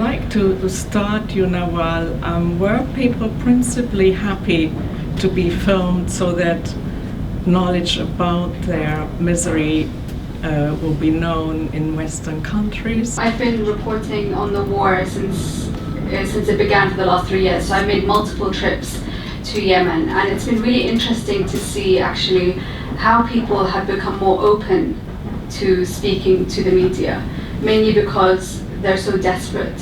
like to start you, Nawal. Were people principally happy to be filmed so that knowledge about their misery will be known in Western countries? I've been reporting on the war since it began for the last 3 years. So I made multiple trips to Yemen, and it's been really interesting to see actually how people have become more open to speaking to the media, mainly because they're so desperate,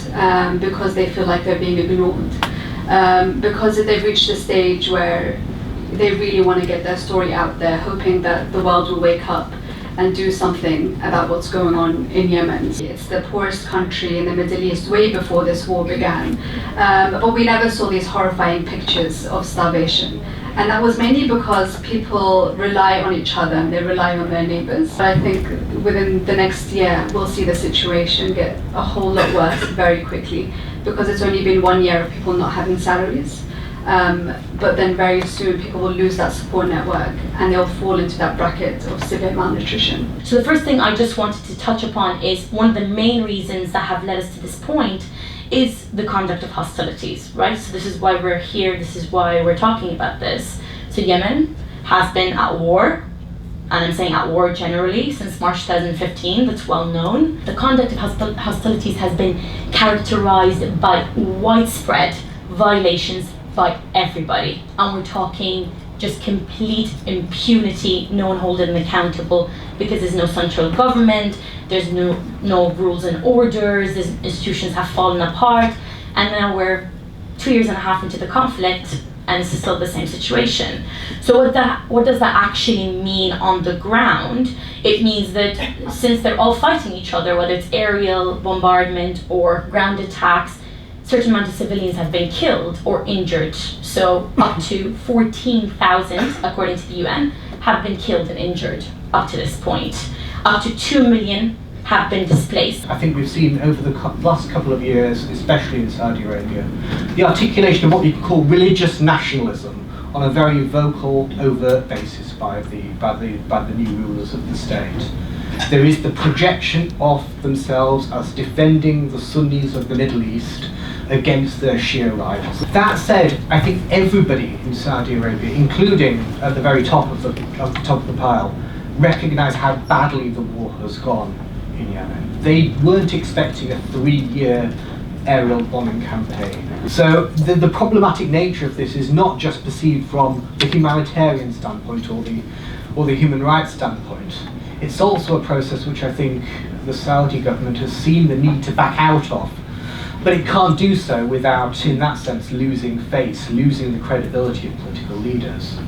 because they feel like they're being ignored, because they've reached a stage where they really want to get their story out there, hoping that the world will wake up and do something about what's going on in Yemen. It's the poorest country in the Middle East way before this war began, but we never saw these horrifying pictures of starvation. And that was mainly because people rely on each other and they rely on their neighbors. But I think within the next year, we'll see the situation get a whole lot worse very quickly, because it's only been 1 year of people not having salaries. But then very soon people will lose that support network and they'll fall into that bracket of severe malnutrition. So the first thing I just wanted to touch upon is one of the main reasons that have led us to this point is the conduct of hostilities, right? So this is why we're here, this is why we're talking about this. So Yemen has been at war, and I'm saying at war generally, since March 2015, that's well known. The conduct of hostilities has been characterized by widespread violations by everybody, and we're talking just complete impunity, no one holding them accountable, because there's no central government, there's no rules and orders, these institutions have fallen apart, and now we're 2.5 years into the conflict and this is still the same situation. So what does that actually mean on the ground? It means that since they're all fighting each other, whether it's aerial bombardment or ground attacks, certain amount of civilians have been killed or injured. So up to 14,000, according to the UN, have been killed and injured up to this point. Up to 2 million have been displaced. I think we've seen over the last couple of years, especially in Saudi Arabia, the articulation of what we call religious nationalism on a very vocal, overt basis by the new rulers of the state. There is the projection of themselves as defending the Sunnis of the Middle East against their Shia rivals. That said, I think everybody in Saudi Arabia, including at the very top of the pile, recognise how badly the war has gone in Yemen. They weren't expecting a 3-year aerial bombing campaign. So the problematic nature of this is not just perceived from the humanitarian standpoint or the human rights standpoint. It's also a process which I think the Saudi government has seen the need to back out of. But it can't do so without, in that sense, losing face, losing the credibility of political leaders.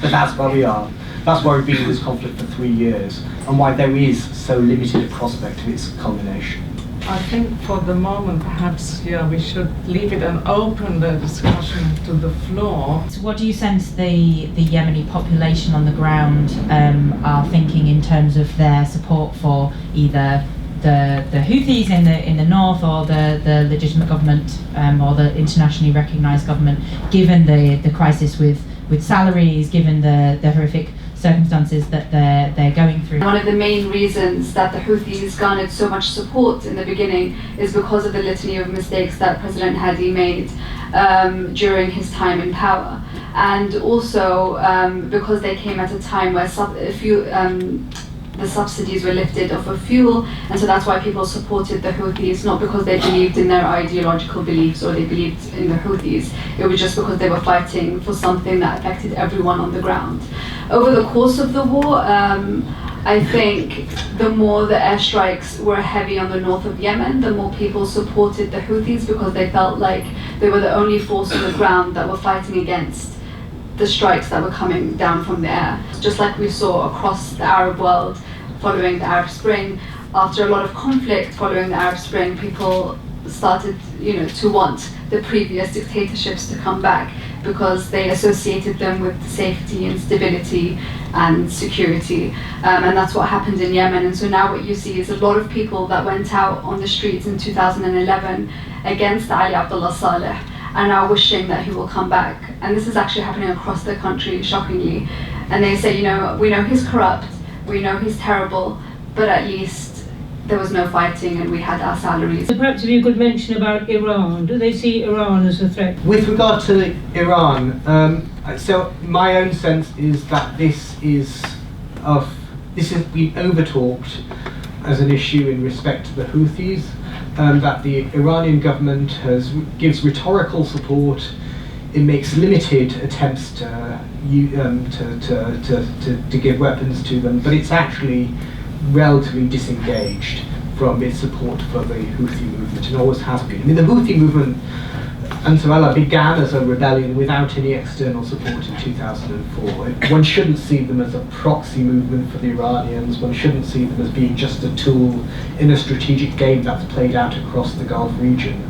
But that's where we are. That's why we've been in this conflict for 3 years, and why there is so limited a prospect of its culmination. I think for the moment, perhaps, we should leave it and open the discussion to the floor. So what do you sense the Yemeni population on the ground are thinking in terms of their support for either the Houthis in the north or the legitimate government or the internationally recognised government, given the crisis with salaries, given the horrific circumstances that they're going through? One of the main reasons that the Houthis garnered so much support in the beginning is because of the litany of mistakes that President Hadi made during his time in power, and also because they came at a time where the subsidies were lifted off of fuel, and so that's why people supported the Houthis, not because they believed in their ideological beliefs or they believed in the Houthis. It was just because they were fighting for something that affected everyone on the ground. Over the course of the war, I think the more the airstrikes were heavy on the north of Yemen, the more people supported the Houthis, because they felt like they were the only force on the ground that were fighting against the strikes that were coming down from the air. Just like we saw across the Arab world following the Arab Spring, after a lot of conflict following the Arab Spring, people started to want the previous dictatorships to come back, because they associated them with safety and stability and security, and that's what happened in Yemen. And so now what you see is a lot of people that went out on the streets in 2011 against Ali Abdullah Saleh are now wishing that he will come back. And this is actually happening across the country, shockingly. And they say, we know he's corrupt, we know he's terrible, but at least there was no fighting and we had our salaries. So perhaps if you could mention about Iran. Do they see Iran as a threat? With regard to Iran, so my own sense is that this has been over-talked as an issue in respect to the Houthis, that the Iranian government gives rhetorical support. It makes limited attempts to give weapons to them, but it's actually relatively disengaged from its support for the Houthi movement, and always has been. I mean, the Houthi movement, Ansarallah, began as a rebellion without any external support in 2004. One shouldn't see them as a proxy movement for the Iranians. One shouldn't see them as being just a tool in a strategic game that's played out across the Gulf region.